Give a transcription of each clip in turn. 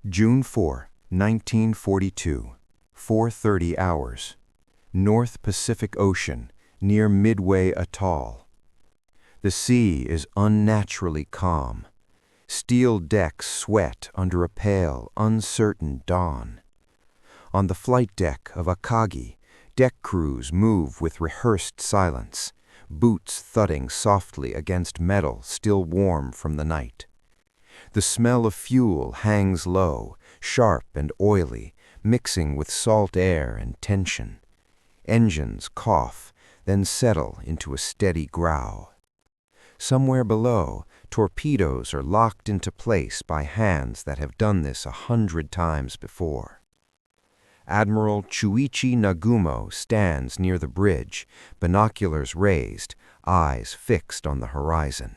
June 4, 1942, 4:30 hours. North Pacific Ocean, near Midway Atoll. The sea is unnaturally calm. Steel decks sweat under a pale, uncertain dawn. On the flight deck of Akagi, deck crews move with rehearsed silence, boots thudding softly against metal still warm from the night. The smell of fuel hangs low, sharp and oily, mixing with salt air and tension. Engines cough, then settle into a steady growl. Somewhere below, torpedoes are locked into place by hands that have done this 100 times before. Admiral Chuichi Nagumo stands near the bridge, binoculars raised, eyes fixed on the horizon.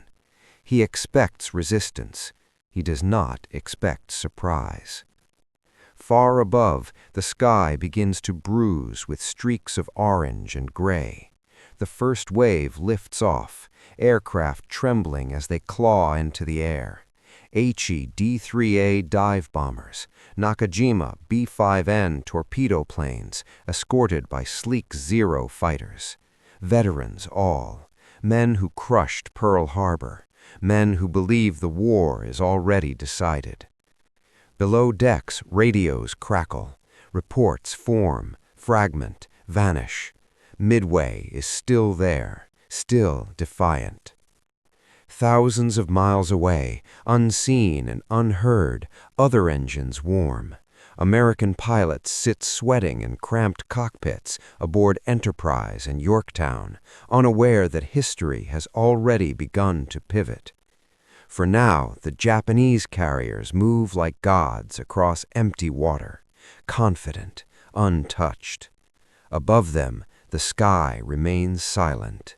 He expects resistance. He does not expect surprise. Far above, the sky begins to bruise with streaks of orange and gray. The first wave lifts off, aircraft trembling as they claw into the air. HE D-3A dive bombers, Nakajima B-5N torpedo planes, escorted by sleek Zero fighters. Veterans all, men who crushed Pearl Harbor, men who believe the war is already decided. Below decks, radios crackle, reports form, fragment, vanish. Midway is still there, still defiant. Thousands of miles away, unseen and unheard, other engines warm. American pilots sit sweating in cramped cockpits aboard Enterprise and Yorktown, unaware that history has already begun to pivot. For now, the Japanese carriers move like gods across empty water, confident, untouched. Above them, the sky remains silent.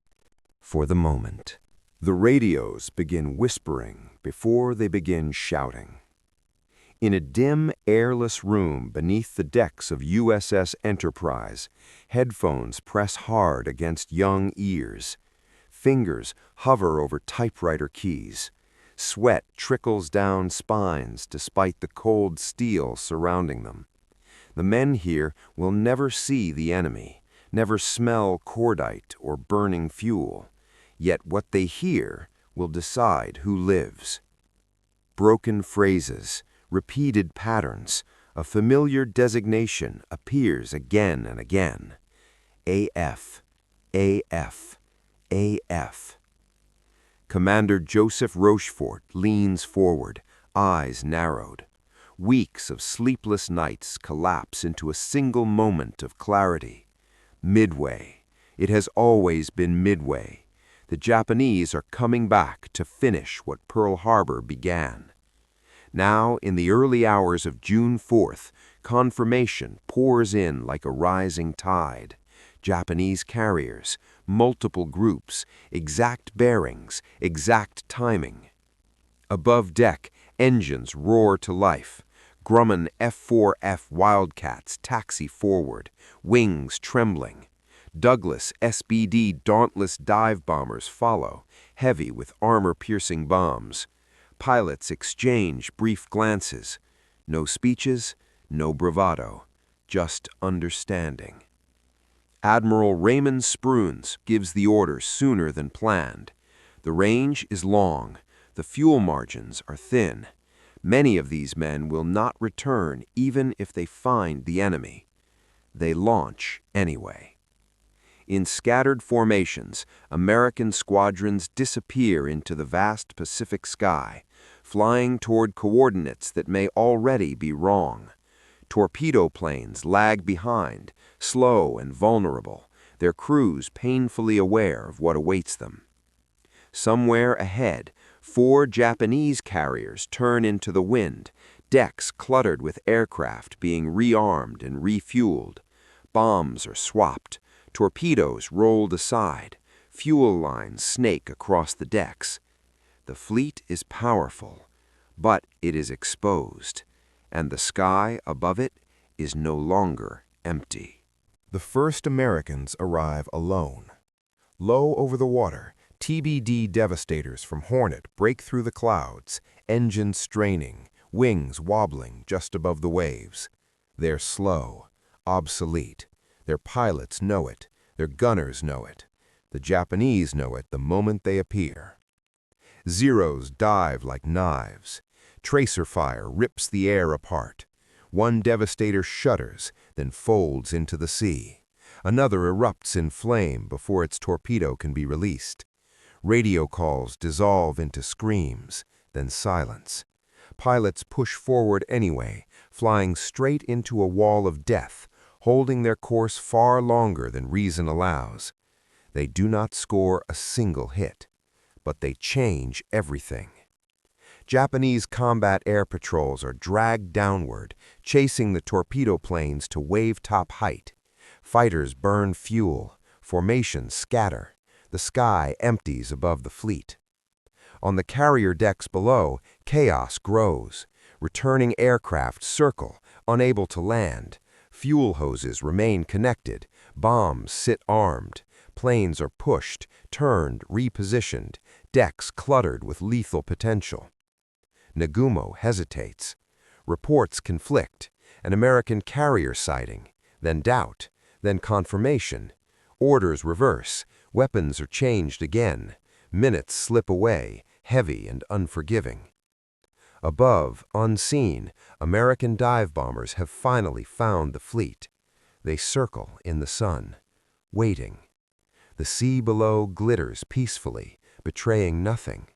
For the moment. The radios begin whispering before they begin shouting. In a dim, airless room beneath the decks of USS Enterprise, headphones press hard against young ears. Fingers hover over typewriter keys. Sweat trickles down spines despite the cold steel surrounding them. The men here will never see the enemy, never smell cordite or burning fuel. Yet what they hear will decide who lives. Broken phrases, repeated patterns, a familiar designation appears again and again. AF, AF, AF. Commander Joseph Rochefort leans forward, eyes narrowed. Weeks of sleepless nights collapse into a single moment of clarity. Midway. It has always been Midway. The Japanese are coming back to finish what Pearl Harbor began. Now, in the early hours of June 4th, confirmation pours in like a rising tide. Japanese carriers, multiple groups, exact bearings, exact timing. Above deck, engines roar to life. Grumman F-4F Wildcats taxi forward, wings trembling. Douglas SBD Dauntless dive bombers follow, heavy with armor-piercing bombs. Pilots exchange brief glances. No speeches, no bravado, just understanding. Admiral Raymond Spruance gives the order sooner than planned. The range is long, the fuel margins are thin. Many of these men will not return even if they find the enemy. They launch anyway. In scattered formations, American squadrons disappear into the vast Pacific sky, flying toward coordinates that may already be wrong. Torpedo planes lag behind, slow and vulnerable, their crews painfully aware of what awaits them. Somewhere ahead, 4 Japanese carriers turn into the wind, decks cluttered with aircraft being rearmed and refueled. Bombs are swapped. Torpedoes rolled aside, fuel lines snake across the decks. The fleet is powerful, but it is exposed, and the sky above it is no longer empty. The first Americans arrive alone. Low over the water, TBD devastators from Hornet break through the clouds, engines straining, wings wobbling just above the waves. They're slow, obsolete. Their pilots know it. Their gunners know it. The Japanese know it the moment they appear. Zeros dive like knives. Tracer fire rips the air apart. One devastator shudders, then folds into the sea. Another erupts in flame before its torpedo can be released. Radio calls dissolve into screams, then silence. Pilots push forward anyway, flying straight into a wall of death, holding their course far longer than reason allows. They do not score a single hit, but they change everything. Japanese combat air patrols are dragged downward, chasing the torpedo planes to wave-top height. Fighters burn fuel, formations scatter, the sky empties above the fleet. On the carrier decks below, chaos grows. Returning aircraft circle, unable to land. Fuel hoses remain connected, bombs sit armed. Planes are pushed, turned, repositioned, decks cluttered with lethal potential. Nagumo hesitates. Reports conflict. An American carrier sighting, then doubt, then confirmation. Orders reverse. Weapons are changed again. Minutes slip away, heavy and unforgiving. Above, unseen, American dive bombers have finally found the fleet. They circle in the sun, waiting. The sea below glitters peacefully, betraying nothing.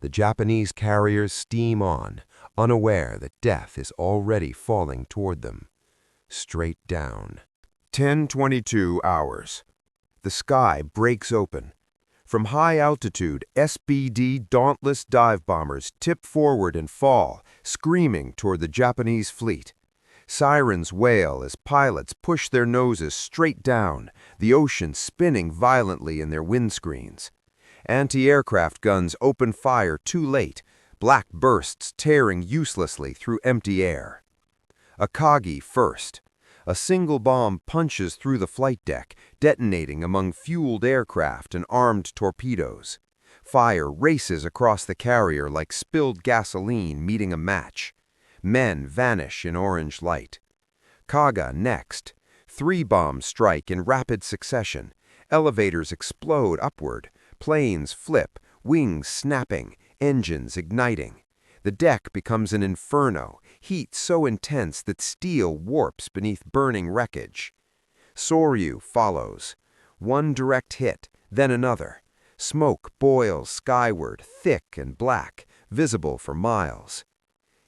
The Japanese carriers steam on, unaware that death is already falling toward them. Straight down. 10:22 hours. The sky breaks open. From high altitude, SBD Dauntless dive bombers tip forward and fall, screaming toward the Japanese fleet. Sirens wail as pilots push their noses straight down, the ocean spinning violently in their windscreens. Anti-aircraft guns open fire too late, black bursts tearing uselessly through empty air. Akagi first. A single bomb punches through the flight deck, detonating among fueled aircraft and armed torpedoes. Fire races across the carrier like spilled gasoline meeting a match. Men vanish in orange light. Kaga next. 3 bombs strike in rapid succession. Elevators explode upward. Planes flip, wings snapping, engines igniting. The deck becomes an inferno, heat so intense that steel warps beneath burning wreckage. Soryu follows. One direct hit, then another. Smoke boils skyward, thick and black, visible for miles.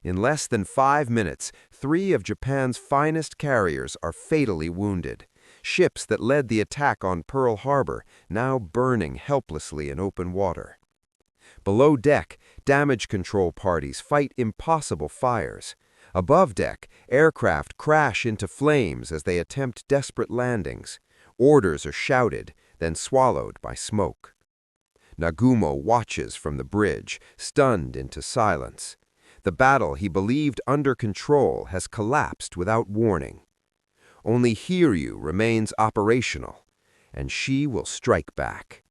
In less than 5 minutes, 3 of Japan's finest carriers are fatally wounded. Ships that led the attack on Pearl Harbor now burning helplessly in open water. Below deck, damage control parties fight impossible fires. Above deck, aircraft crash into flames as they attempt desperate landings. Orders are shouted, then swallowed by smoke. Nagumo watches from the bridge, stunned into silence. The battle he believed under control has collapsed without warning. Only Hiryu remains operational, and she will strike back.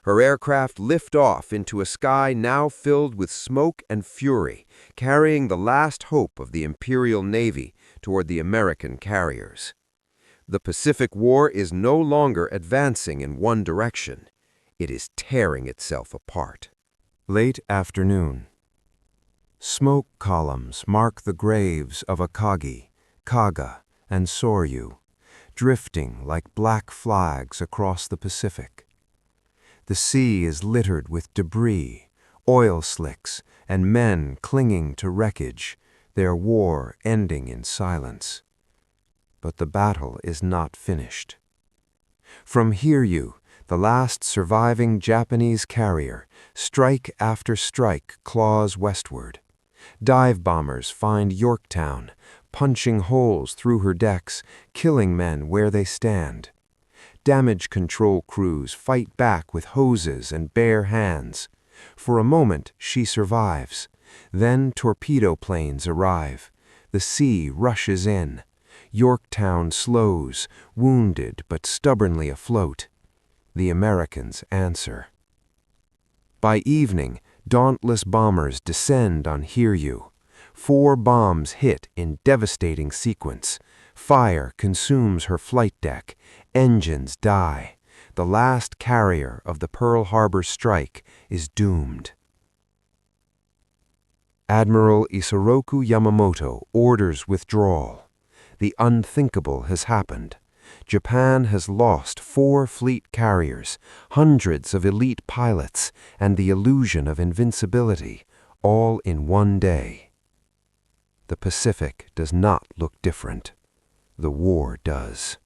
Her aircraft lift off into a sky now filled with smoke and fury, carrying the last hope of the Imperial Navy toward the American carriers. The Pacific War is no longer advancing in one direction. It is tearing itself apart. Late afternoon. Smoke columns mark the graves of Akagi, Kaga, and Soryu, drifting like black flags across the Pacific. The sea is littered with debris, oil slicks, and men clinging to wreckage, their war ending in silence. But the battle is not finished. From Hiryu, the last surviving Japanese carrier, strike after strike claws westward. Dive bombers find Yorktown, punching holes through her decks, killing men where they stand. Damage control crews fight back with hoses and bare hands. For a moment, she survives. Then torpedo planes arrive. The sea rushes in. Yorktown slows, wounded but stubbornly afloat. The Americans answer. By evening, dauntless bombers descend on Hiryu. 4 bombs hit in devastating sequence. Fire consumes her flight deck. Engines die. The last carrier of the Pearl Harbor strike is doomed. Admiral Isoroku Yamamoto orders withdrawal. The unthinkable has happened. Japan has lost 4 fleet carriers, hundreds of elite pilots, and the illusion of invincibility, all in one day. The Pacific does not look different. The war does.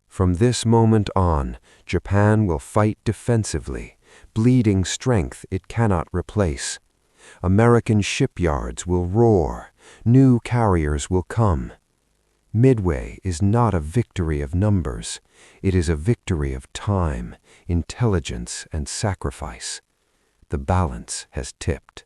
From this moment on, Japan will fight defensively, bleeding strength it cannot replace. American shipyards will roar. New carriers will come. Midway is not a victory of numbers. It is a victory of time, intelligence, and sacrifice. The balance has tipped.